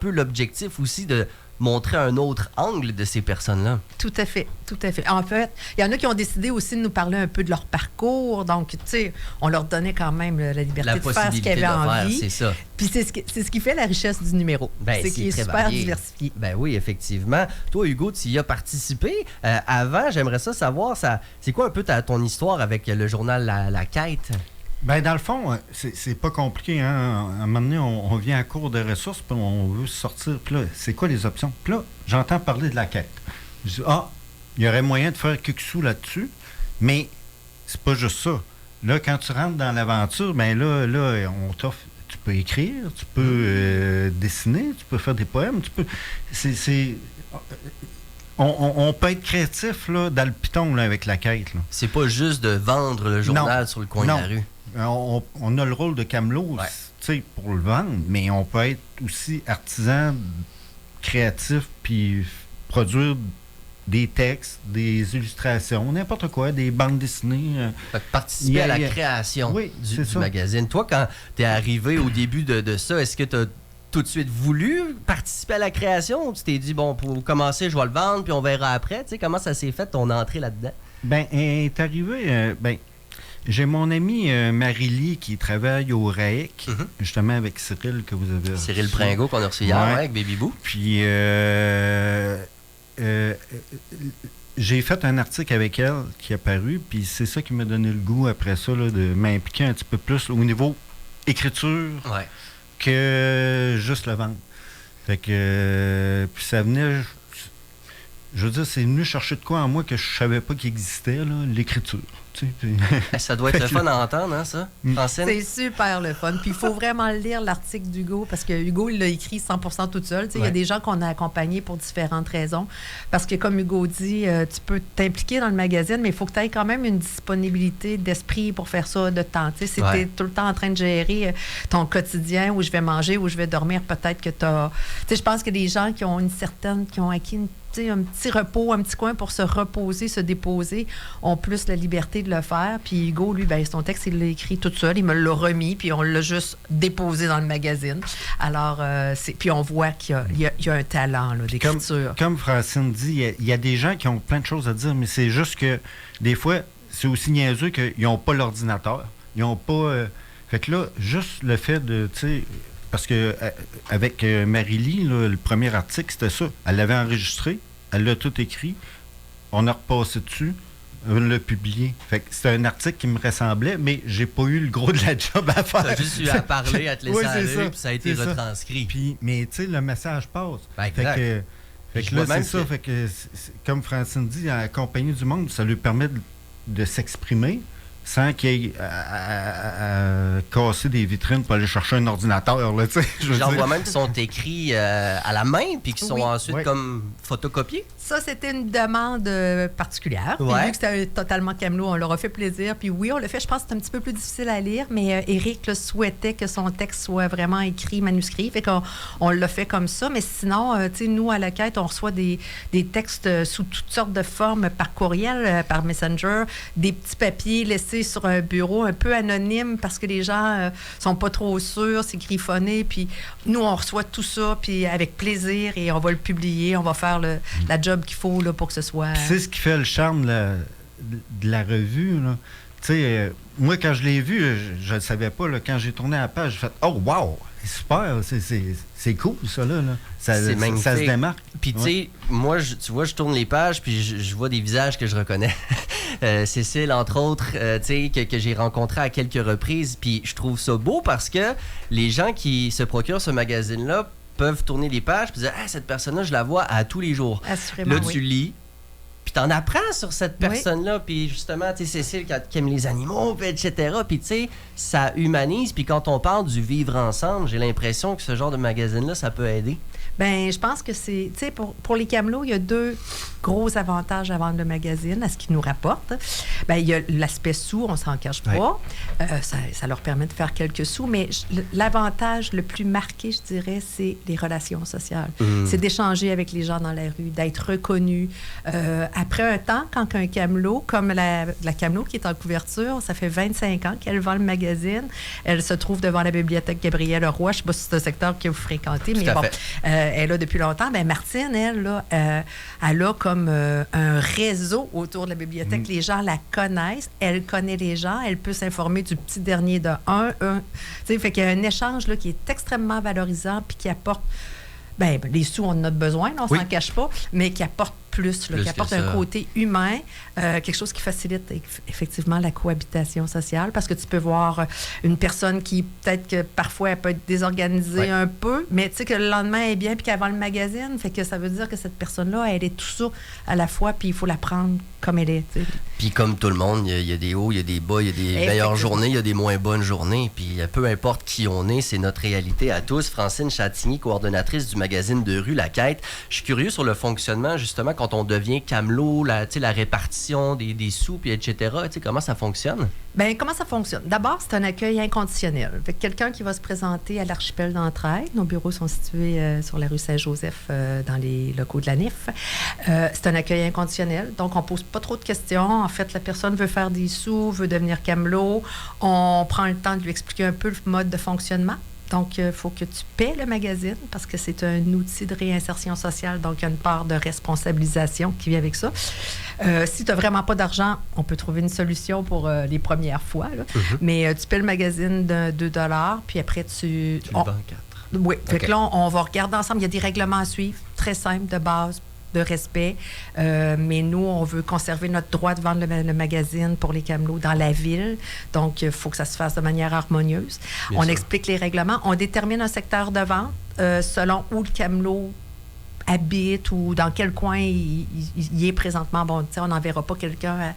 peu l'objectif aussi de montrer un autre angle de ces personnes-là. Tout à fait, tout à fait. En fait, il y en a qui ont décidé aussi de nous parler un peu de leur parcours. Donc, tu sais, on leur donnait quand même la liberté de faire ce qu'ils avaient envie. C'est ça. Puis c'est ce qui fait la richesse du numéro. C'est qu'il est super varié. Diversifié. Ben oui, effectivement. Toi, Hugo, tu y as participé. Avant, j'aimerais savoir, c'est quoi un peu ton histoire avec le journal La Quête? Ben dans le fond, c'est pas compliqué. Hein? À un moment donné, on vient à court de ressources, puis on veut sortir. Puis là, c'est quoi les options? Puis là, j'entends parler de La Quête. Je dis, il y aurait moyen de faire quelques sous là-dessus, mais c'est pas juste ça. Là, quand tu rentres dans l'aventure, ben là, on t'offre. Tu peux écrire, tu peux dessiner, tu peux faire des poèmes, tu peux. On peut être créatif là, dans le piton là, avec La Quête. Là. C'est pas juste de vendre le journal sur le coin de la rue. On a le rôle de camelot pour le vendre, mais on peut être aussi artisan, créatif, puis produire des textes, des illustrations, n'importe quoi, des bandes dessinées. Participer à la création du magazine. Toi, quand tu es arrivé au début de ça, est-ce que tu as tout de suite voulu participer à la création ou tu t'es dit, bon, pour commencer, je vais le vendre, puis on verra après? Tu sais, comment ça s'est fait, ton entrée là-dedans? Ben, est arrivé... j'ai mon amie Marie-Lie qui travaille au RAEC, justement avec Cyril que vous avez... Cyril Pringot qu'on a reçu hier avec Baby Boo. Puis j'ai fait un article avec elle qui est apparu, puis c'est ça qui m'a donné le goût après ça là, de m'impliquer un petit peu plus au niveau écriture que juste le vendre. Fait que puis ça venait... Je veux dire, c'est venu chercher de quoi en moi que je savais pas qu'il existait, là, l'écriture. Tu sais, ça doit être le fun à entendre, hein, ça, Francine? C'est super le fun. Puis il faut vraiment lire l'article d'Hugo, parce que Hugo, il l'a écrit 100% toute seule. Il y a des gens qu'on a accompagnés pour différentes raisons. Parce que, comme Hugo dit, tu peux t'impliquer dans le magazine, mais il faut que tu aies quand même une disponibilité d'esprit pour faire ça de temps. Si tu es tout le temps en train de gérer ton quotidien, où je vais manger, où je vais dormir, peut-être que tu as... Tu sais, je pense que des gens qui ont qui ont acquis un petit repos, un petit coin pour se reposer, se déposer, ont plus la liberté de le faire. Puis Hugo, lui, son texte, il l'a écrit tout seul. Il me l'a remis, puis on l'a juste déposé dans le magazine. Alors, puis on voit qu'il y a un talent là, d'écriture. Comme Francine dit, il y a des gens qui ont plein de choses à dire, mais c'est juste que des fois, c'est aussi niaiseux qu'ils n'ont pas l'ordinateur. Ils n'ont pas... fait que là, juste le fait de... Parce que avec Marie-Lie, le premier article, c'était ça. Elle l'avait enregistré, elle l'a tout écrit, on a repassé dessus, on l'a publié. Fait que c'était un article qui me ressemblait, mais j'ai pas eu le gros de la job à faire. T'as juste eu à parler, à te laisser aller, puis ça a été retranscrit. Puis, mais tu sais, le message passe. Fait que là, c'est ça. Fait que, comme Francine dit, accompagner du monde, ça lui permet de s'exprimer sans qu'il y ait à casser des vitrines pour aller chercher un ordinateur. J'en vois même qui sont écrits à la main puis qui sont ensuite comme photocopiés. Ça, c'était une demande particulière. Vu que c'était totalement camelot, on leur a fait plaisir. Puis oui, on l'a fait. Je pense que c'est un petit peu plus difficile à lire, mais Éric souhaitait que son texte soit vraiment écrit, manuscrit. Fait qu'on l'a fait comme ça. Mais sinon, nous, à La Quête, on reçoit des textes sous toutes sortes de formes par courriel, par Messenger, des petits papiers laissés sur un bureau un peu anonyme parce que les gens sont pas trop sûrs, c'est griffonné. Puis nous, on reçoit tout ça, puis avec plaisir, et on va le publier. On va faire la job qu'il faut là, pour que ce soit... C'est ce qui fait le charme de la revue. Moi, quand je l'ai vu, je ne le savais pas. Là, quand j'ai tourné la page, j'ai fait « Oh, wow! C'est super! C'est cool, ça, là. Ça se démarque. » Puis, tu sais, moi, tu vois, je tourne les pages, puis je vois des visages que je reconnais. Cécile, entre autres, que j'ai rencontré à quelques reprises. Puis, je trouve ça beau parce que les gens qui se procurent ce magazine-là peuvent tourner les pages puis dire « Ah, cette personne-là, je la vois à tous les jours. » Assurément, là, tu lis, puis t'en apprends sur cette personne-là. Puis justement, tu sais, Cécile, qui aime les animaux, puis etc. Puis tu sais, ça humanise. Puis quand on parle du vivre ensemble, j'ai l'impression que ce genre de magazine-là, ça peut aider. Bien, je pense que c'est... Tu sais, pour les camelots, il y a deux gros avantages à vendre le magazine, à ce qu'ils nous rapportent. Bien, il y a l'aspect sous, on s'en cache pas. Ça leur permet de faire quelques sous, mais l'avantage le plus marqué, je dirais, c'est les relations sociales. C'est d'échanger avec les gens dans la rue, d'être reconnu, après un temps, quand un camelot, comme la camelot qui est en couverture, ça fait 25 ans qu'elle vend le magazine. Elle se trouve devant la bibliothèque Gabriel Roy. Je ne sais pas si c'est un secteur que vous fréquentez, mais bon, elle est là depuis longtemps. Bien, Martine, elle, là, elle a comme un réseau autour de la bibliothèque. Les gens la connaissent. Elle connaît les gens. Elle peut s'informer du petit dernier de un. Tu sais, fait qu'il y a un échange là, qui est extrêmement valorisant puis qui apporte... Bien, les sous, on en a besoin, là, on ne s'en cache pas, mais qui apporte plus qui apporte un côté humain, quelque chose qui facilite effectivement la cohabitation sociale, parce que tu peux voir une personne qui, peut-être que parfois, elle peut être désorganisée un peu, mais tu sais que le lendemain, elle est bien, puis qu'elle vend le magazine, fait que ça veut dire que cette personne-là, elle est tout ça à la fois, puis il faut la prendre comme elle est. T'sais. Puis comme tout le monde, il y a des hauts, il y a des bas, il y a des meilleures journées, il y a des moins bonnes journées, puis peu importe qui on est, c'est notre réalité à tous. Francine Chatigny, coordonnatrice du magazine de rue La Quête. Je suis curieux sur le fonctionnement, justement, quand on devient camelot, la répartition des sous, puis etc. Comment ça fonctionne? Bien, comment ça fonctionne? D'abord, c'est un accueil inconditionnel. Fait que quelqu'un qui va se présenter à l'archipel d'Entraide, nos bureaux sont situés sur la rue Saint-Joseph, dans les locaux de la NIF. C'est un accueil inconditionnel, donc on pose pas trop de questions. En fait, la personne veut faire des sous, veut devenir camelot. On prend le temps de lui expliquer un peu le mode de fonctionnement. Donc, il faut que tu paies le magazine parce que c'est un outil de réinsertion sociale. Donc, il y a une part de responsabilisation qui vient avec ça. Si tu n'as vraiment pas d'argent, on peut trouver une solution pour les premières fois. Là. Mais tu paies le magazine de 2 $, puis après, tu le vends 4. Oui. Fait que là, on va regarder ensemble. Il y a des règlements à suivre, très simples, de base, de respect. Mais nous, on veut conserver notre droit de vendre le magazine pour les camelots dans la ville. Donc, il faut que ça se fasse de manière harmonieuse. Bien sûr. Explique les règlements. On détermine un secteur de vente selon où le camelot habite ou dans quel coin il est présentement. Bon, tu sais, on n'enverra pas quelqu'un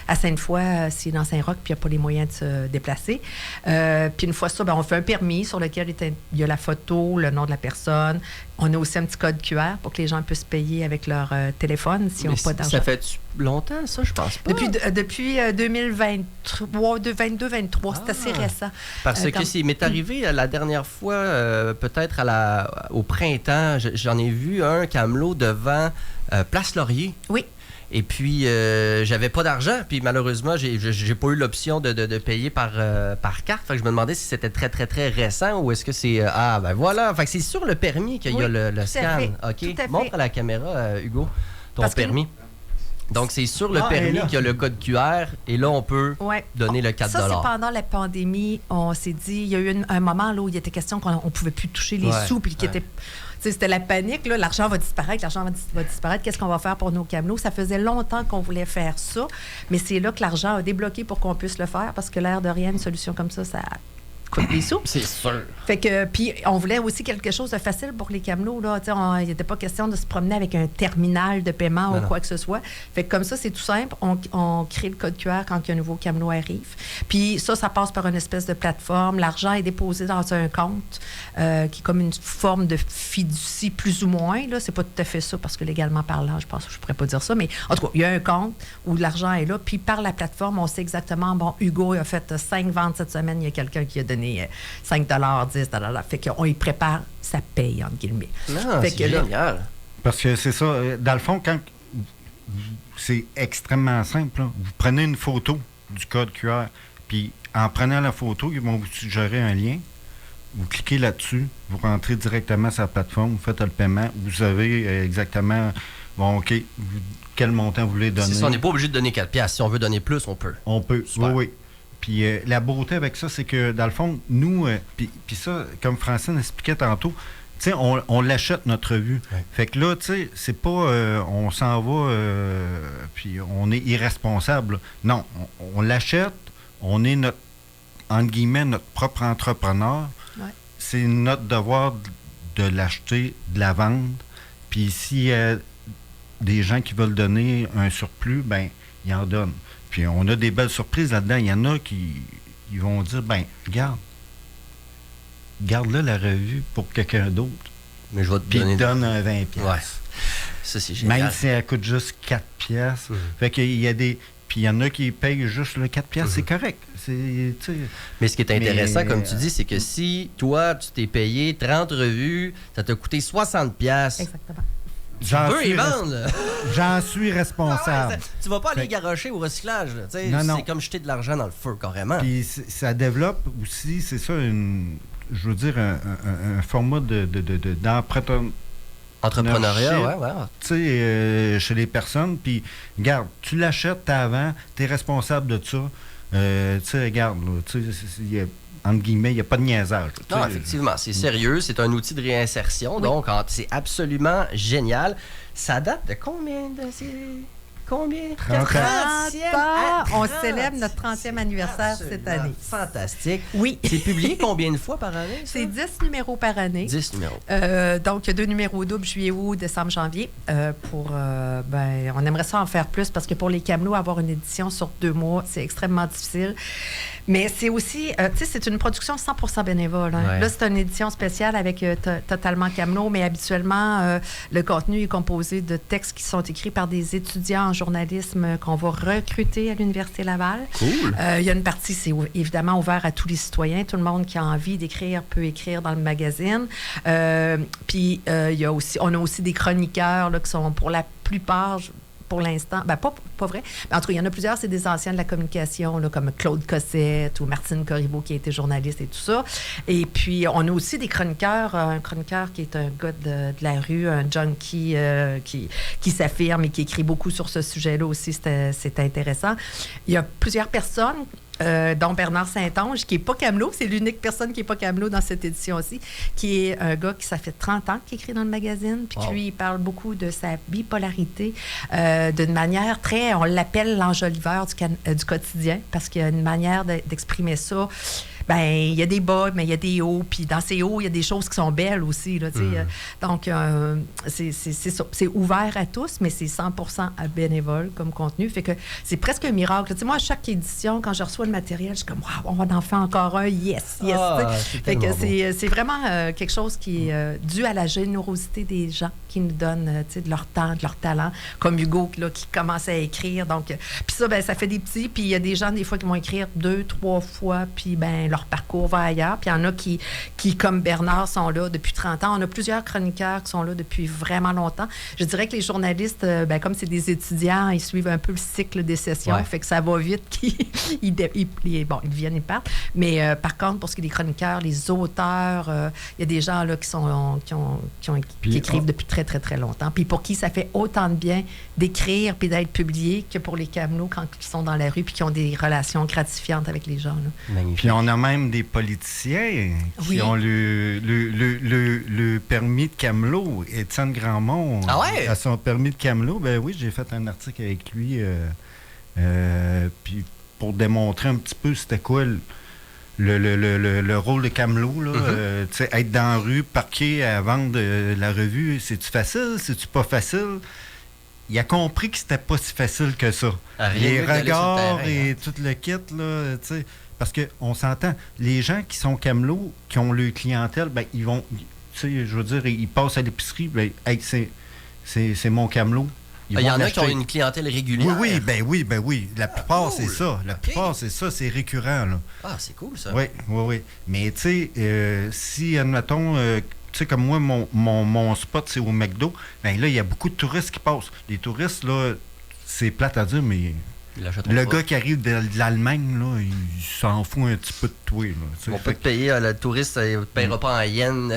à Sainte-Foy s'il est dans Saint-Roch puis il n'y a pas les moyens de se déplacer. Puis une fois ça, on fait un permis sur lequel il y a la photo, le nom de la personne. On a aussi un petit code QR pour que les gens puissent payer avec leur téléphone s'ils n'ont pas d'argent. Ça fait longtemps, ça, je pense pas. Depuis 2023, 22-23, c'est assez récent. Parce que c'est m'est arrivé la dernière fois, peut-être au printemps, j'en ai vu un camelot devant Place Laurier. Oui. Et puis, j'avais pas d'argent. Puis, malheureusement, j'ai pas eu l'option de payer par carte. Fait que je me demandais si c'était très, très, très récent ou est-ce que c'est... ben voilà. Fait que c'est sur le permis qu'il y a le scan. OK. Montre à la caméra, Hugo, ton permis. Donc, c'est sur le permis qu'il y a le code QR. Et là, on peut donner le 4 $. Ça, c'est pendant la pandémie. On s'est dit... Il y a eu un moment là, où il était question qu'on ne pouvait plus toucher les sous. Puis qui était... C'était la panique, là, l'argent va disparaître, qu'est-ce qu'on va faire pour nos camelots? Ça faisait longtemps qu'on voulait faire ça, mais c'est là que l'argent a débloqué pour qu'on puisse le faire, parce que l'air de rien, une solution comme ça coûte des sous. C'est sûr. Fait que, puis on voulait aussi quelque chose de facile pour les camelots, là. Il n'était pas question de se promener avec un terminal de paiement ou quoi que ce soit. Fait que comme ça, c'est tout simple. On crée le code QR quand un nouveau camelot arrive. Puis ça passe par une espèce de plateforme. L'argent est déposé dans un compte qui est comme une forme de fiducie, plus ou moins. Là, c'est pas tout à fait ça, parce que légalement parlant, je pense que je pourrais pas dire ça, mais en tout cas, il y a un compte où l'argent est là. Puis par la plateforme, on sait exactement, bon, Hugo a fait 5 ventes cette semaine, il y a quelqu'un qui a donné 5 $, 10 $. Fait qu'on y prépare sa paye, entre guillemets. Non, c'est génial. Parce que c'est ça. Dans le fond, quand c'est extrêmement simple, là. Vous prenez une photo du code QR, puis en prenant la photo, ils vont vous suggérer un lien. Vous cliquez là-dessus, vous rentrez directement sur la plateforme, vous faites le paiement, vous avez exactement, bon, OK, quel montant vous voulez donner. C'est ça, on n'est pas obligé de donner 4 $. Si on veut donner plus, on peut. On peut, super. Oui. Puis la beauté avec ça, c'est que, dans le fond, nous, puis ça, comme Francine expliquait tantôt, tu sais, on l'achète, notre revue. Ouais. Fait que là, tu sais, c'est pas, on s'en va, puis on est irresponsable. Non, on l'achète, on est entre guillemets, notre propre entrepreneur. Ouais. C'est notre devoir de l'acheter, de la vendre. Puis s'il y a des gens qui veulent donner un surplus, ben ils en donnent. Puis on a des belles surprises là-dedans. Il y en a qui ils vont dire, ben garde-là la revue pour quelqu'un d'autre. Mais je vais te puis donner... donne un 20$. Ouais. Ça, c'est génial. Même si elle coûte juste 4$. Fait qu'il y a des... Puis il y en a qui payent juste le 4$, c'est correct. Mais ce qui est intéressant, comme tu dis, c'est que si toi, tu t'es payé 30 revues, ça t'a coûté 60$. Exactement. Tu veux y vendre, là. J'en suis responsable. Tu vas pas aller garocher au recyclage. Non. C'est comme jeter de l'argent dans le feu, carrément. Puis ça développe aussi, c'est ça, je veux dire, un format Entrepreneuriat, ouais. Tu sais, chez les personnes. Puis, regarde, tu l'achètes, t'as avant, t'es responsable de ça. Tu sais, regarde, entre guillemets, il n'y a pas de niaisage. Non, effectivement, c'est sérieux. C'est un outil de réinsertion. Oui. Donc, c'est absolument génial. Ça date de combien de... Combien? 30 ans. On célèbre notre 30e anniversaire cette année. Fantastique. Oui. C'est publié combien de fois par année? Ça? C'est 10 numéros par année. 10 numéros. Donc, il y a 2 numéros doubles, juillet, août, décembre, janvier. On aimerait ça en faire plus parce que pour les Camelots, avoir une édition sur 2 mois, c'est extrêmement difficile. Mais c'est aussi, tu sais, c'est une production 100% bénévole. Hein. Ouais. Là, c'est une édition spéciale avec totalement Camelot, mais habituellement, le contenu est composé de textes qui sont écrits par des étudiants en journalisme qu'on va recruter à l'Université Laval. Cool. Il y a une partie, c'est évidemment ouvert à tous les citoyens. Tout le monde qui a envie d'écrire peut écrire dans le magazine. Puis, il y a aussi, on a aussi des chroniqueurs là, qui sont pour la plupart... Pour l'instant, pas vrai. Mais en tout cas, il y en a plusieurs, c'est des anciens de la communication, là, comme Claude Cossette ou Martine Corriveau, qui a été journaliste et tout ça. Et puis, on a aussi des chroniqueurs. Un chroniqueur qui est un gars de la rue, un junkie qui s'affirme et qui écrit beaucoup sur ce sujet-là aussi. C'est intéressant. Il y a plusieurs personnes, dont Bernard Saint-Onge, qui n'est pas Camelot, c'est l'unique personne qui n'est pas Camelot dans cette édition aussi, qui est un gars qui, ça fait 30 ans qu'il écrit dans le magazine, puis lui, il parle beaucoup de sa bipolarité d'une manière très, on l'appelle l'enjoliveur du quotidien, parce qu'il y a une manière d'exprimer ça. Ben, il y a des bas, mais il y a des hauts. Puis dans ces hauts, il y a des choses qui sont belles aussi. Là, donc, c'est ouvert à tous, mais c'est 100% bénévole comme contenu. Fait que c'est presque un miracle. Moi, à chaque édition, quand je reçois le matériel, je suis comme, wow, on va en faire encore un. Yes. Fait que c'est vraiment quelque chose qui est dû à la générosité des gens qui nous donnent de leur temps, de leur talent, comme Hugo là, qui commence à écrire. Donc, puis ça, ça fait des petits. Puis il y a des gens, des fois, qui vont écrire 2, 3 fois. Puis, leur parcours va ailleurs. Puis il y en a qui, comme Bernard, sont là depuis 30 ans. On a plusieurs chroniqueurs qui sont là depuis vraiment longtemps. Je dirais que les journalistes, comme c'est des étudiants, ils suivent un peu le cycle des sessions. Ouais. Fait que ça va vite qu'ils viennent, ils partent. Mais par contre, pour ce qui est des chroniqueurs, les auteurs, il y a des gens là, qui écrivent depuis très, très, très longtemps. Puis pour qui ça fait autant de bien d'écrire puis d'être publié que pour les Camelots quand ils sont dans la rue puis qui ont des relations gratifiantes avec les gens. Là. Puis on a même des politiciens qui ont le permis de Camelot. Étienne Grandmont a son permis de Camelot. Ben oui, j'ai fait un article avec lui puis pour démontrer un petit peu c'était quoi le rôle de Camelot. Là, être dans la rue, parquer à vendre la revue, c'est-tu facile? C'est-tu pas facile? Il a compris que c'était pas si facile que ça. Les regards et tout le kit, là, tu sais... Parce qu'on s'entend, les gens qui sont Camelot, qui ont leur clientèle, ben ils vont, tu sais, je veux dire, ils passent à l'épicerie, ben, hey, c'est mon Camelot. Il y en a qui ont une clientèle régulière. Oui. La plupart, cool. C'est ça. La plupart, c'est ça, c'est récurrent. Là. Ah, c'est cool, ça. Oui. Mais, tu sais, si, admettons, tu sais, comme moi, mon spot, c'est au McDo, ben là, il y a beaucoup de touristes qui passent. Les touristes, là, c'est plate à dire, mais... Le gars qui arrive de l'Allemagne, là, il s'en fout un petit peu de toi. On peut te payer, le touriste ne paiera pas en yens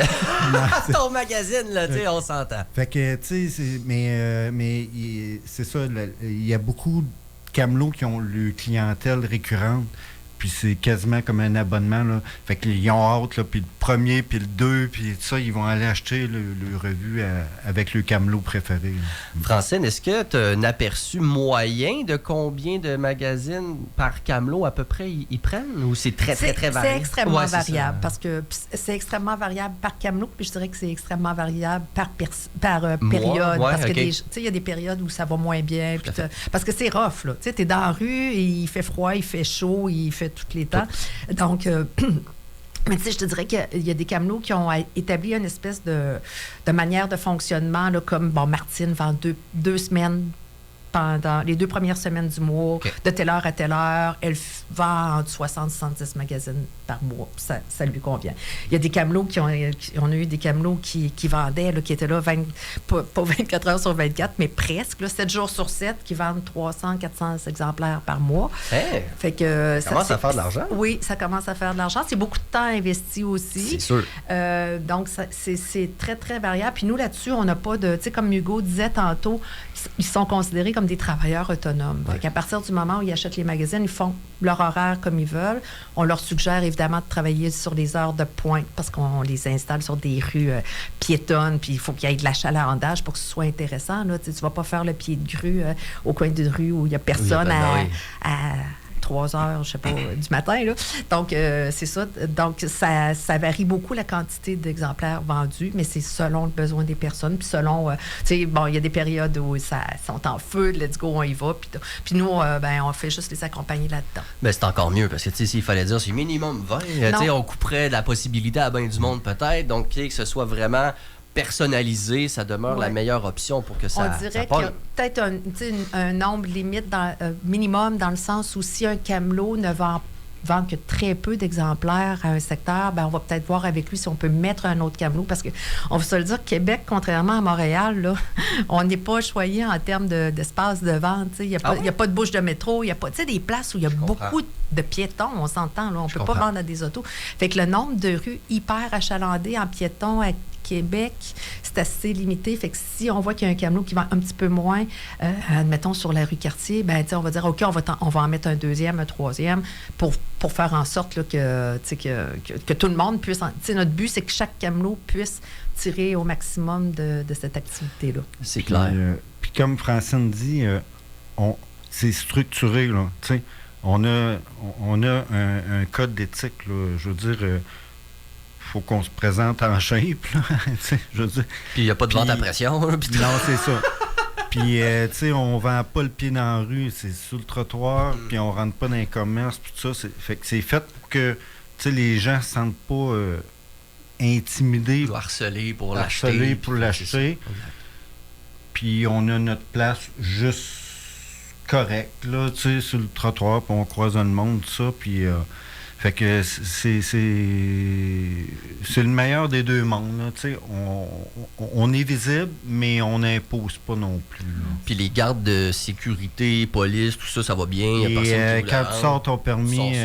ton magazine, là, on s'entend. Fait que, tu sais, mais c'est ça, il y a beaucoup de Camelots qui ont le clientèle récurrente, puis c'est quasiment comme un abonnement, là. Fait qu'ils ont hâte, là, puis le premier, puis le 2, puis tout ça, ils vont aller acheter le revue avec le Camelot préféré. Francine, est-ce que tu as un aperçu moyen de combien de magazines par Camelot à peu près ils prennent? Ou c'est très, très, très variable? C'est extrêmement variable, parce que c'est extrêmement variable par Camelot, puis je dirais que c'est extrêmement variable par période. Parce que il y a des périodes où ça va moins bien. Puis parce que c'est rough, là. Tu sais, t'es dans la rue, il fait froid, il fait chaud, il fait tous les temps. Donc, mais tu sais, je te dirais qu'il y a des Camelots qui ont établi une espèce de manière de fonctionnement, là, comme, Martine vend deux semaines pendant les 2 premières semaines du mois, de telle heure à telle heure. Elle vend entre 60 et 70 magazines par mois. Ça lui convient. Il y a des camelots on a eu des camelots qui vendaient, là, qui étaient là pas 24 heures sur 24, mais presque, là, 7 jours sur 7, qui vendent 300, 400 exemplaires par mois. Hey, fait que, ça commence à faire de l'argent. Oui, ça commence à faire de l'argent. C'est beaucoup de temps investi aussi. C'est sûr. Donc, c'est très, très variable. Puis nous, là-dessus, on n'a pas de... Tu sais, comme Hugo disait tantôt, ils sont considérés comme des travailleurs autonomes. Fait qu'à partir du moment où ils achètent les magazines, ils font leur horaire comme ils veulent. On leur suggère évidemment de travailler sur les heures de pointe parce qu'on les installe sur des rues piétonnes, puis il faut qu'il y ait de l'achalandage pour que ce soit intéressant. Là. Tu ne vas pas faire le pied de grue au coin d'une rue où il n'y a personne à 3 heures, je sais pas, du matin. Là. Donc, c'est ça. Donc, ça varie beaucoup la quantité d'exemplaires vendus, mais c'est selon le besoin des personnes. Puis selon, tu sais, bon, il y a des périodes où ça sont en feu, let's go, on y va. Puis nous, on fait juste les accompagner là-dedans. Ben, c'est encore mieux, parce que, tu sais, s'il fallait dire c'est minimum 20, tu sais, on couperait de la possibilité à bien du monde peut-être. Donc, que ce soit vraiment personnalisé, ça demeure la meilleure option pour que ça. On dirait qu'il y a peut-être un nombre limite minimum dans le sens où si un camelot ne vend que très peu d'exemplaires à un secteur, ben on va peut-être voir avec lui si on peut mettre un autre camelot parce que on va se le dire, Québec, contrairement à Montréal, là, on n'est pas choyé en termes d'espace de vente. Il n'y a pas de bouche de métro, il n'y a pas des places où il y a beaucoup de piétons, on s'entend, là, on ne peut pas vendre à des autos. Fait que le nombre de rues hyper achalandées en piétons à Québec, c'est assez limité. Fait que si on voit qu'il y a un camelot qui vend un petit peu moins, admettons sur la rue Cartier, ben on va dire OK, on va en mettre un deuxième, un troisième pour faire en sorte là, que tout le monde puisse... Notre but, c'est que chaque camelot puisse tirer au maximum de cette activité-là. C'est clair. Puis comme Francine dit, c'est structuré. Là, on a un code d'éthique. Là, je veux dire... faut qu'on se présente en shape, là, je veux dire. Puis il n'y a pas de vente à pression. Non, c'est ça. Puis, tu sais, on vend pas le pied dans la rue, c'est sur le trottoir, puis on rentre pas dans les commerces, puis tout ça. Fait que c'est fait pour que, tu sais, les gens ne se sentent pas intimidés. Ou harcelés pour l'acheter. Puis on a notre place juste correcte, là, tu sais, sur le trottoir, puis on croise le monde, tout ça, puis... fait que c'est le meilleur des deux mondes. Là, on est visible, mais on n'impose pas non plus. Là. Puis les gardes de sécurité, police, tout ça, ça va bien. Il y a personne qui quand tu sors ton permis...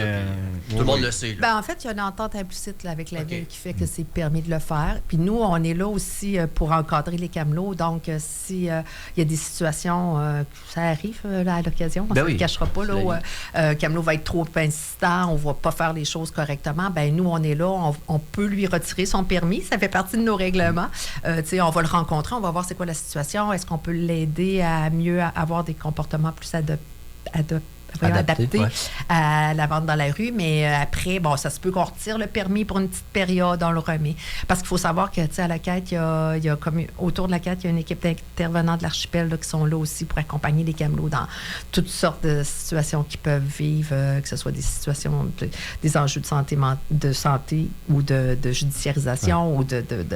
tout le monde le sait. Ben, en fait, il y a une entente implicite là, avec la ville qui fait que c'est permis de le faire. Puis nous, on est là aussi pour encadrer les camelots. Donc, s'il y a des situations, ça arrive là, à l'occasion, on ne se cachera pas, là, où un camelot va être trop insistant, on ne va pas faire les choses correctement, ben nous, on est là, on peut lui retirer son permis, ça fait partie de nos règlements. On va le rencontrer, on va voir c'est quoi la situation, est-ce qu'on peut l'aider à mieux avoir des comportements plus adapté à la vente dans la rue, mais après, bon, ça se peut qu'on retire le permis pour une petite période, on le remet. Parce qu'il faut savoir que, tu sais, à la quête, il y a comme autour de la quête, il y a une équipe d'intervenants de l'archipel là, qui sont là aussi pour accompagner les camelots dans toutes sortes de situations qu'ils peuvent vivre, que ce soit des situations, des enjeux de santé ou de judiciarisation ou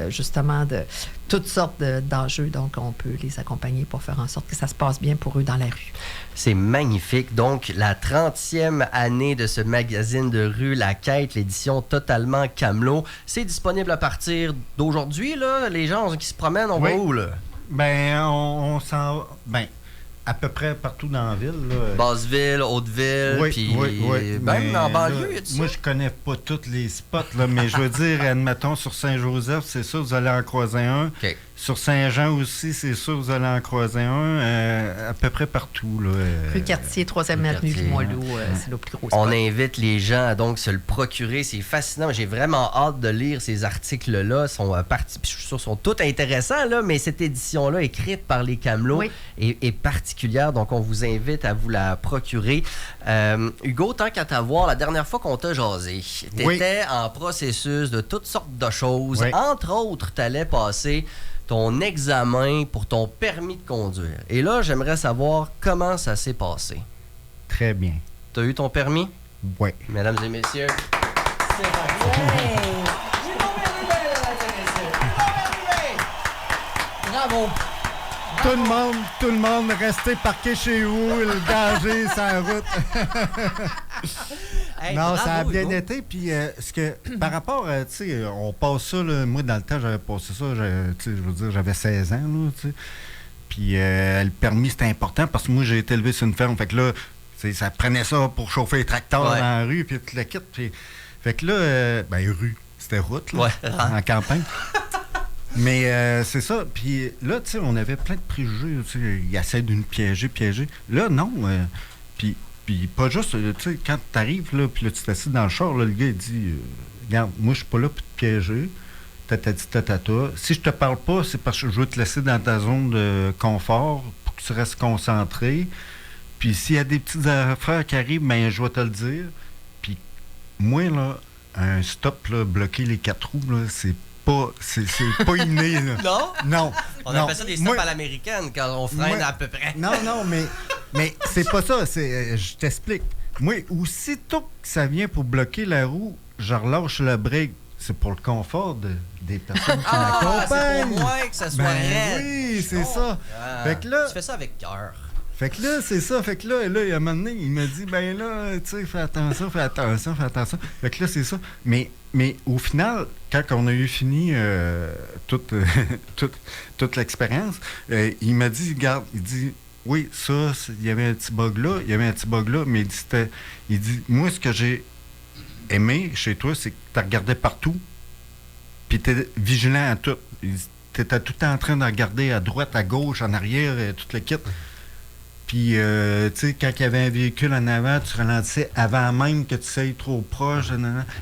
justement de toutes sortes d'enjeux. Donc, on peut les accompagner pour faire en sorte que ça se passe bien pour eux dans la rue. C'est magnifique. Donc, la 30e année de ce magazine de rue, La Quête, l'édition totalement Camelot. C'est disponible à partir d'aujourd'hui, là. Les gens qui se promènent, on va où, là? Ben, on s'en... Ben, à peu près partout dans la ville. Là. Basseville, Hauteville, puis même en banlieue, y a moi, je connais pas tous les spots, là, mais je veux dire, admettons, sur Saint-Joseph, c'est sûr, vous allez en croiser un. Okay. Sur Saint-Jean aussi, c'est sûr, vous allez en croiser un. À peu près partout. Là, rue Cartier, 3e avenue Limoilou, c'est le plus gros spot. On invite les gens à donc se le procurer. C'est fascinant. J'ai vraiment hâte de lire ces articles-là. Ils sont je suis sûr, sont tous intéressants, là, mais cette édition-là, écrite par les Camelots, est particulière. Donc, on vous invite à vous la procurer. Hugo, tant qu'à t'avoir, la dernière fois qu'on t'a jasé, t'étais en processus de toutes sortes de choses. Entre autres, t'allais passer ton examen pour ton permis de conduire. Et là, j'aimerais savoir comment ça s'est passé. Très bien. T'as eu ton permis? Oui. Mesdames et messieurs, c'est Bravo! Tout le monde, restez parqué chez vous, le danger, sur la route. Hey, non, bravo, ça a bien Hugo. été. Puis, par rapport à, tu sais, on passe ça, là, moi, dans le temps, j'avais passé ça, tu sais, je veux dire, j'avais 16 ans, là, tu sais. Puis, le permis, c'était important parce que moi, j'ai été élevé sur une ferme. Fait que là, tu sais, ça prenait ça pour chauffer les tracteurs dans la rue, puis tout le kit. Puis, fait que là, rue, c'était route, là, en campagne. Mais c'est ça. Puis là, tu sais, on avait plein de préjugés. Tu sais, il essaie de nous piéger. Là, non. Puis pas juste, tu sais, quand tu arrives, là, puis là, tu t'assieds dans le char, là, le gars, il dit regarde, moi, je suis pas là pour te piéger. Tatata. Si je te parle pas, c'est parce que je veux te laisser dans ta zone de confort pour que tu restes concentré. Puis s'il y a des petites affaires qui arrivent, ben je vais te le dire. Puis moi, là, un stop, là, bloquer les 4 roues, là, c'est pas inné, là. Non? Non. On non. appelle ça des stops à l'américaine quand on freine à peu près. Non, mais c'est pas ça. Je t'explique. Moi, aussitôt que ça vient pour bloquer la roue, je relâche le break. C'est pour le confort des personnes qui m'accompagnent. C'est pour moi que ça soit raide. Oui, c'est ça. Fait que là, tu fais ça avec cœur. Fait que là, c'est ça. Fait que là, il y a un moment donné, il m'a dit, ben là, tu sais, fais attention. Fait que là, c'est ça. Mais au final, quand on a eu fini toute l'expérience, il m'a dit, regarde, il dit, oui, ça, il y avait un petit bug là, mais il dit, moi, ce que j'ai aimé chez toi, c'est que tu regardais partout, puis tu étais vigilant à tout. Tu étais tout le temps en train de regarder à droite, à gauche, en arrière, toute la kit. Puis, tu sais, quand il y avait un véhicule en avant, tu ralentissais avant même que tu sois trop proche.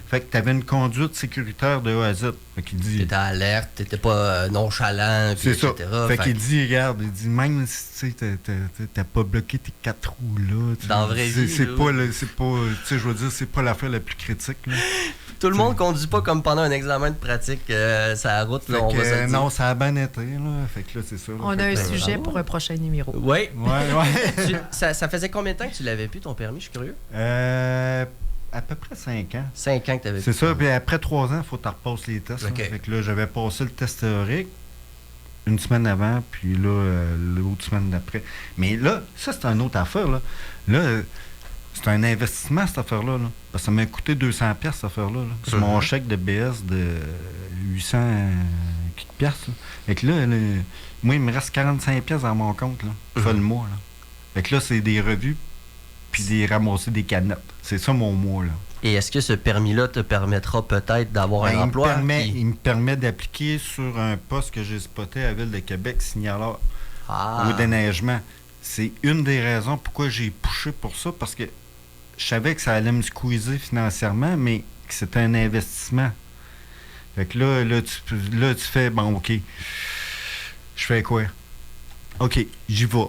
Fait que tu avais une conduite sécuritaire de A à Z. Fait qu'il dit... T'étais alerte, t'étais pas nonchalant, puis c'est etc. Ça. Fait qu'il dit, regarde, même si tu sais, t'as pas bloqué tes 4 roues là. Dans la vraie vie. C'est pas, tu sais, je veux dire, c'est pas l'affaire la plus critique, là. Tout le monde conduit pas comme pendant un examen de pratique sur la route, là, on va se le dire. Non, ça a bien été, là. Fait que là, c'est ça. Là. On a un sujet pour un prochain numéro. Oui. Ouais. Ça faisait combien de temps que tu l'avais plus, ton permis? Je suis curieux. À peu près 5 ans. 5 ans que tu avais C'est ça, puis après 3 ans, il faut que tu repasses les tests. Okay. Fait que là, j'avais passé le test théorique une semaine avant, puis là, l'autre semaine d'après. Mais là, ça, c'est une autre affaire, là. Là, c'est un investissement, cette affaire-là. Là. Parce que ça m'a coûté 200$, cette affaire-là. Là. C'est mon chèque de BS de 800$. Fait que là, moi, il me reste 45$ dans mon compte, là. Fait le mois, là. Fait que là, c'est des revues, puis ramasser des canettes. C'est ça, mon mois, là. Et est-ce que ce permis-là te permettra peut-être d'avoir un emploi? Il me permet d'appliquer sur un poste que j'ai spoté à la Ville de Québec, signaleur au déneigement. C'est une des raisons pourquoi j'ai poussé pour ça, parce que je savais que ça allait me squeezer financièrement, mais que c'était un investissement. Fait que là, tu fais, bon, OK, je fais quoi? OK, j'y vais.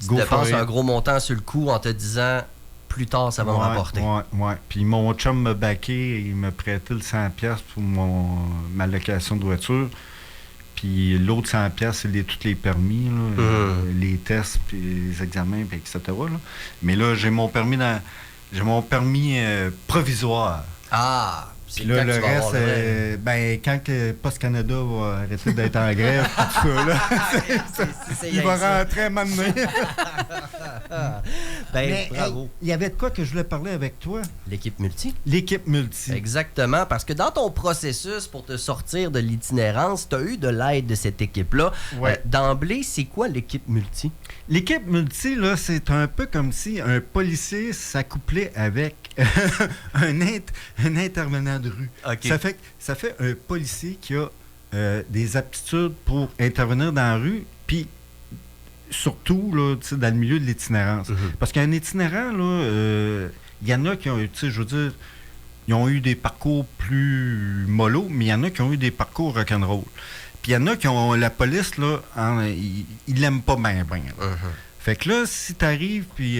Tu dépenses un gros montant sur le coup en te disant, plus tard, ça va me rapporter. Oui. Puis mon chum m'a backé, il m'a prêté le 100$ pour ma location de voiture. Puis l'autre 100$, c'est tous les permis, là, les tests, puis les examens, puis etc. Là. Mais là, j'ai mon permis provisoire. Ah! Puis là, le reste, quand Post Canada va arrêter d'être en grève, tout ça, là, il va rentrer maintenant. Bravo. Il y avait de quoi que je voulais parler avec toi? L'équipe multi. L'équipe multi. Exactement, parce que dans ton processus pour te sortir de l'itinérance, tu as eu de l'aide de cette équipe-là. Ouais. D'emblée, c'est quoi l'équipe multi? L'équipe multi, là, c'est un peu comme si un policier s'accouplait avec un intervenant de rue. Okay. Ça fait un policier qui a des aptitudes pour intervenir dans la rue, puis surtout là, dans le milieu de l'itinérance. Parce qu'un itinérant, là, il y en a qui ont, je veux dire, ils ont eu des parcours plus mollo, mais il y en a qui ont eu des parcours rock'n'roll. Puis il y en a qui ont, la police, là, ils l'aiment pas bien. Fait que là, si t'arrives, puis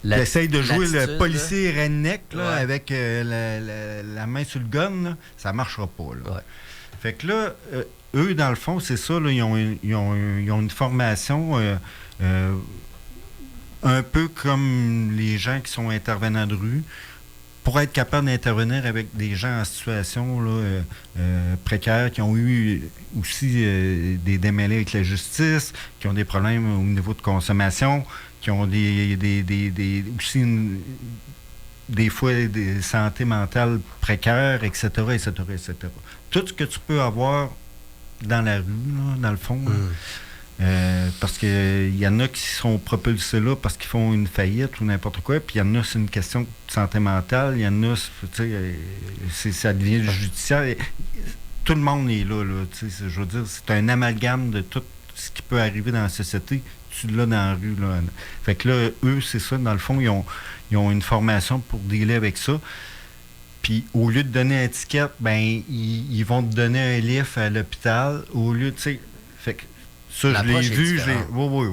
t'essayes de jouer le policier redneck, là, avec la main sur le gun, là, ça marchera pas, là. Ouais. Fait que là, eux, dans le fond, c'est ça, là, ils ont une formation un peu comme les gens qui sont intervenants de rue. pour être capable d'intervenir avec des gens en situation là, précaire, qui ont eu aussi des démêlés avec la justice, qui ont des problèmes au niveau de consommation, qui ont aussi des fois des santé mentale précaires, etc., etc., etc. Tout ce que tu peux avoir dans la rue, là, dans le fond. Parce qu'il y en a qui sont propulsés là parce qu'ils font une faillite ou n'importe quoi, puis il y en a, c'est une question de santé mentale, il y en a, ça devient judiciaire. Tout le monde est là, je veux dire, c'est un amalgame de tout ce qui peut arriver dans la société, tu l'as dans la rue. Là. Fait que là, eux, c'est ça, dans le fond, ils ont une formation pour dealer avec ça. Puis au lieu de donner une étiquette, ben ils vont te donner un livre à l'hôpital, au lieu, tu sais, fait que ça, je l'ai vu. Oui.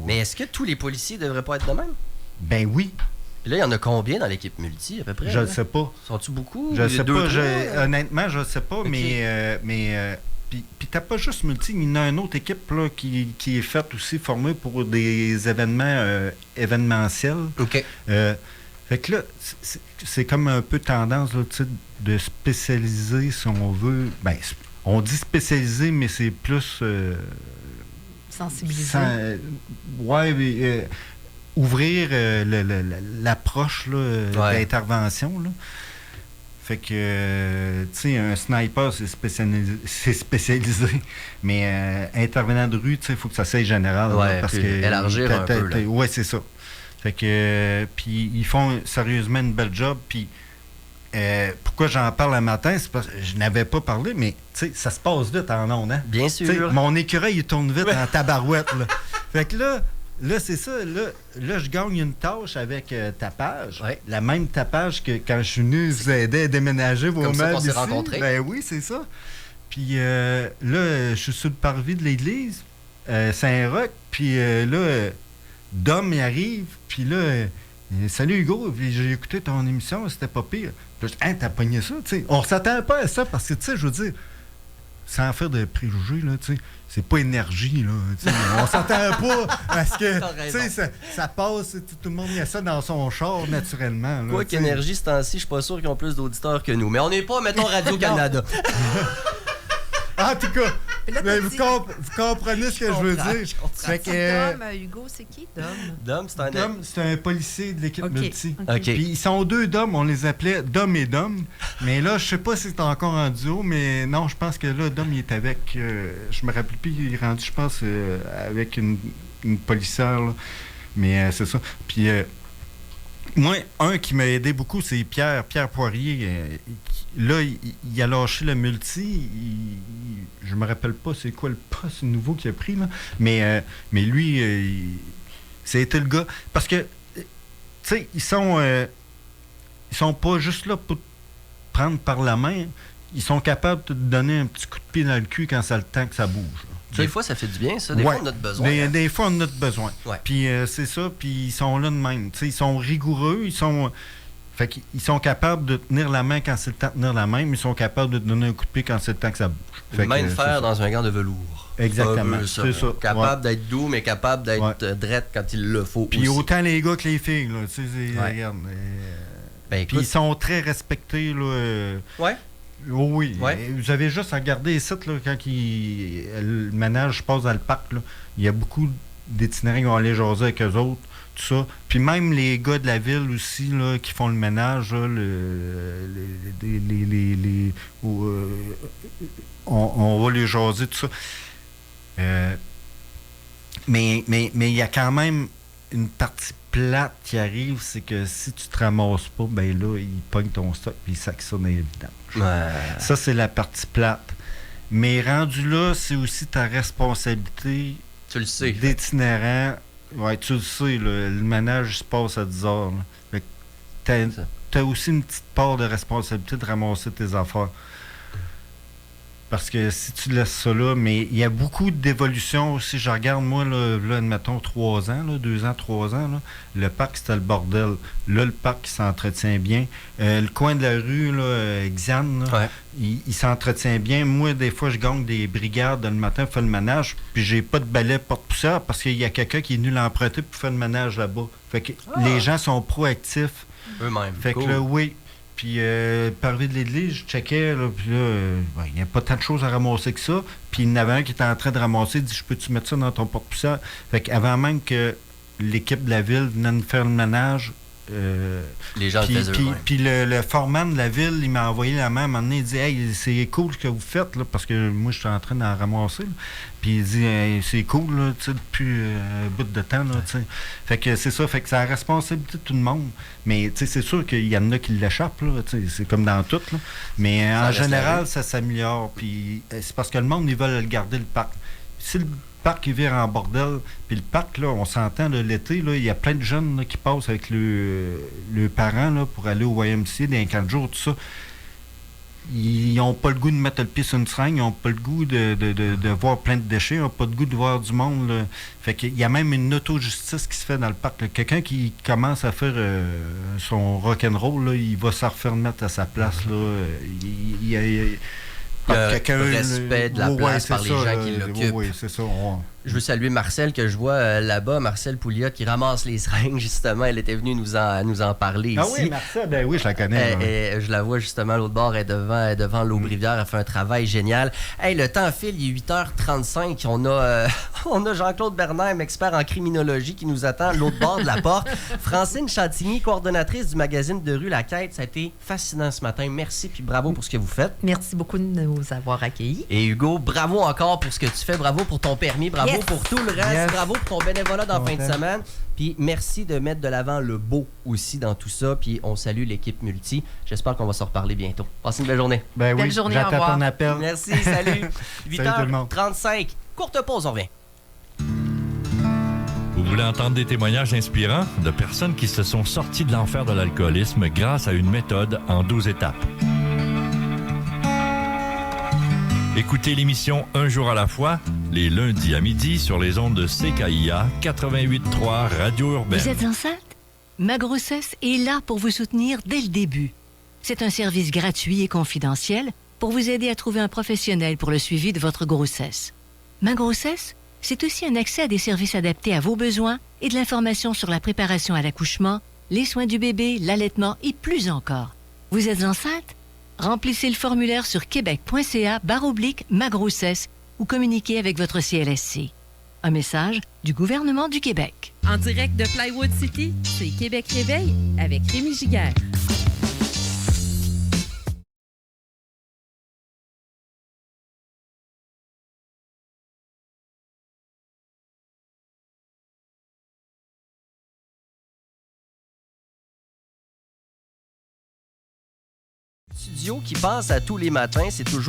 Mais est-ce que tous les policiers ne devraient pas être de même? Ben oui. Puis là, il y en a combien dans l'équipe multi, à peu près? Je ne sais pas. Sont-tu beaucoup? Je ne sais pas. Honnêtement, je ne sais pas, okay. mais puis t'as pas juste multi, il y en a une autre équipe là, qui est faite aussi, formée pour des événements événementiels. OK. Fait que là, c'est comme un peu tendance là, de spécialiser, si on veut. Ben, on dit spécialiser, mais c'est plus... sensibiliser. Ouvrir l'approche là, d'intervention. Là. Fait que, tu sais, un sniper, c'est spécialisé. Mais intervenant de rue, tu sais, il faut que ça soit général. Ouais, là, parce que élargir un peu. Oui, c'est ça. Fait que, puis ils font sérieusement une belle job. Puis, pourquoi j'en parle le matin, c'est parce que je n'avais pas parlé, mais tu sais, ça se passe vite en ondes, hein? Bien sûr. T'sais, mon écureuil, il tourne vite en tabarouette, là. Fait que là, c'est ça. Là, je gagne une tâche avec Tapage. Ouais. La même Tapage que quand je suis venu vous aider à déménager vos meubles ici. S'est rencontrés. Ben oui, c'est ça. Puis là, je suis sur le parvis de l'église, Saint-Roch. Puis là, Dom, il arrive. Puis là, salut Hugo, j'ai écouté ton émission, c'était pas pire. Puis je dis, t'as pogné ça, tu sais. On s'attend pas à ça parce que, tu sais, je veux dire, sans faire de préjugés, là, tu sais, c'est pas énergie, là. On s'attend pas parce que, tu sais, ça passe, tout le monde y a ça dans son char naturellement. Quoi qu'énergie, ce temps-ci, je suis pas sûr qu'ils ont plus d'auditeurs que nous. Mais on n'est pas, mettons, Radio-Canada. En tout cas, vous comprenez ce que je veux dire. Fait que, Dom, Hugo, c'est qui, Dom? Dom, c'est un policier de l'équipe multi. Okay. Puis ils sont deux Dom, on les appelait Dom et Dom. Mais là, je sais pas si c'est encore en duo, mais non, je pense que là, Dom, il est avec, je me rappelle plus, il est rendu, je pense, avec une policière. Là. Mais c'est ça. Puis moi, un qui m'a aidé beaucoup, c'est Pierre Poirier. Là, il a lâché le multi. Je me rappelle pas c'est quoi le poste nouveau qu'il a pris, là. Mais lui, c'était le gars. Parce que, tu sais, ils sont pas juste là pour te prendre par la main. Ils sont capables de te donner un petit coup de pied dans le cul quand ça le temps que ça bouge. Là. Des fois, ça fait du bien, ça. Des fois, on a besoin. Des fois, on a besoin. Ouais. Puis c'est ça, puis ils sont là de même. T'sais, ils sont rigoureux, fait qu'ils sont capables de tenir la main quand c'est le temps de tenir la main, mais ils sont capables de te donner un coup de pied quand c'est le temps que ça bouge. Une main de fer dans un gant de velours. Exactement. C'est ça. Capable d'être doux, mais capable d'être drette quand il le faut. Puis autant les gars que les filles, là. Regarde. Puis ils sont très respectés, là. Oui. Ouais. Vous avez juste à regarder les sites, là, quand le ménage passe dans le parc, là, il y a beaucoup d'itinérants qui vont aller jaser avec eux autres, tout ça. Puis même les gars de la ville aussi, là, qui font le ménage, là, on va les jaser, tout ça. Mais il y a quand même une partie plate qui arrive, c'est que si tu te ramasses pas, ben là, ils pognent ton stock puis ils sacent ça dans les vidanges. Ouais. Ça, c'est la partie plate. Mais rendu là, c'est aussi ta responsabilité. Tu le sais. D'itinérant. Ouais, tu le sais, là, le ménage se passe à 10 heures. T'as aussi une petite part de responsabilité de ramasser tes affaires. Parce que si tu laisses ça là, mais il y a beaucoup d'évolutions aussi. Je regarde, moi, là admettons, 3 ans, 2 ans, 3 ans, là, le parc, c'était le bordel. Là, le parc, il s'entretient bien. Le coin de la rue, là, Xiane, là, il s'entretient bien. Moi, des fois, je gagne des brigades le matin pour faire le ménage, puis j'ai pas de balai porte-poussière parce qu'il y a quelqu'un qui est venu l'emprunter pour faire le ménage là-bas. Fait que les gens sont proactifs. Eux-mêmes. Fait que là, oui. Puis, par arrivé de l'église, je checkais, là, puis là, il n'y a pas tant de choses à ramasser que ça. Puis, il y en avait un qui était en train de ramasser, il dit, je peux-tu mettre ça dans ton porte-poussière? Fait qu'avant même que l'équipe de la ville vienne faire le ménage, les gens le faisaient eux-mêmes. Puis le foreman de la ville, il m'a envoyé la main, à un moment donné, il dit « Hey, c'est cool ce que vous faites, là, parce que moi, je suis en train d'en ramasser. » Puis il dit hey, c'est cool, là, tu sais, depuis un bout de temps, là, tu sais. Fait que c'est ça, fait que c'est la responsabilité de tout le monde. Mais, tu sais, c'est sûr qu'il y en a qui l'échappent, là, tu sais, c'est comme dans tout, là. Mais en général, ça s'améliore. Puis c'est parce que le monde, ils veulent garder le parc. Si le parc il vire en bordel, puis le parc, là, on s'entend, là, l'été, là, il y a plein de jeunes là, qui passent avec leurs parents là, pour aller au YMCA dans les 4 jours, tout ça. Ils n'ont pas le goût de mettre le pied sur une seringue, ils n'ont pas le goût de voir plein de déchets, ils n'ont pas le goût de voir du monde. Là. Fait qu'il y a même une auto-justice qui se fait dans le parc. Là. Quelqu'un qui commence à faire son rock'n'roll, là, il va se refaire mettre à sa place. Là. Le respect de la place par les gens qui l'occupent. Oui, c'est ça. Je veux saluer Marcel que je vois là-bas, Marcel Pouliot qui ramasse les seringues, justement. Elle était venue nous en parler ici. Ah oui, Marcel, ben oui, je la connais. Je la vois justement à l'autre bord, elle est devant l'Aube-Rivière, elle fait un travail génial. Hey, le temps file, il est 8h35. On a Jean-Claude Bernheim, expert en criminologie, qui nous attend à l'autre bord de la porte. Francine Chantigny, coordonnatrice du magazine de rue La Quête. Ça a été fascinant ce matin. Merci, puis bravo pour ce que vous faites. Merci beaucoup de nous avoir accueillis. Et Hugo, bravo encore pour ce que tu fais. Bravo pour ton permis. Bravo pour tout le reste. Bravo pour ton bénévolat dans la fin de semaine. Puis merci de mettre de l'avant le beau aussi dans tout ça. Puis on salue l'équipe Multi. J'espère qu'on va se reparler bientôt. Passez une belle journée. Ben oui, belle journée, j'attends ton appel. Merci, salut. 8h35. Courte pause, on revient. Vous voulez entendre des témoignages inspirants de personnes qui se sont sorties de l'enfer de l'alcoolisme grâce à une méthode en 12 étapes? Écoutez l'émission Un jour à la fois, les lundis à midi sur les ondes de CKIA 88.3 Radio Urbaine. Vous êtes enceinte? Ma grossesse est là pour vous soutenir dès le début. C'est un service gratuit et confidentiel pour vous aider à trouver un professionnel pour le suivi de votre grossesse. Ma grossesse, c'est aussi un accès à des services adaptés à vos besoins et de l'information sur la préparation à l'accouchement, les soins du bébé, l'allaitement et plus encore. Vous êtes enceinte? Remplissez le formulaire sur québec.ca/ma-grossesse ou communiquez avec votre CLSC. Un message du gouvernement du Québec. En direct de Plywood City, c'est Québec Réveil avec Rémi Giguère. Studio qui passe à tous les matins, c'est toujours